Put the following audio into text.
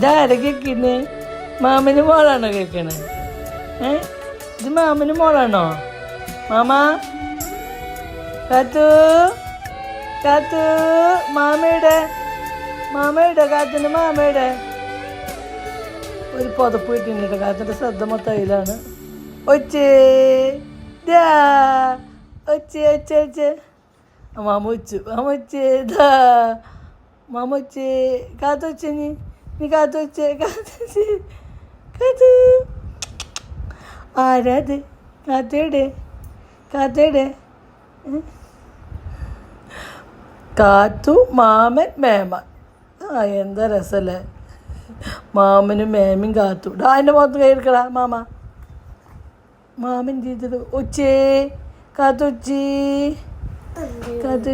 ഇതാരെ കേൾക്കുന്നേ? മാമന് മോളാണോ കേൾക്കണേ? ഇത് മാമന് മോളാണോ? മാമാ കാത്തു കാത്തു മാമയുടെ കാത്തിന്റെ മാമയുടെ ഒരു പുതപ്പ് കിട്ടിയിട്ടുണ്ട്. കാത്തിന്റെ ശ്രദ്ധ മൊത്തം അതിലാണ്. ഒച്ചേ ദാ ഒച്ചേ ഒച്ചേ ഒച്ചേ മാമ വെച്ചു മാമ വെച്ചേ ദാ മാമ വെച്ചേ കാത്തു വെച്ചേ നീ കാത്തു വെച്ചേ കാത്തു ആരാത്? കാത്തയുടെ കാത്തു മാമൻ മേമ. എന്താ രസമല്ലേ മാമനും മേമയും കാത്തു. അതിൻ്റെ മുഖത്ത് കൈ എടുക്കടാ മാമൻ ചെയ്തത്. ഒച്ചേ കാത്തു കാത്തു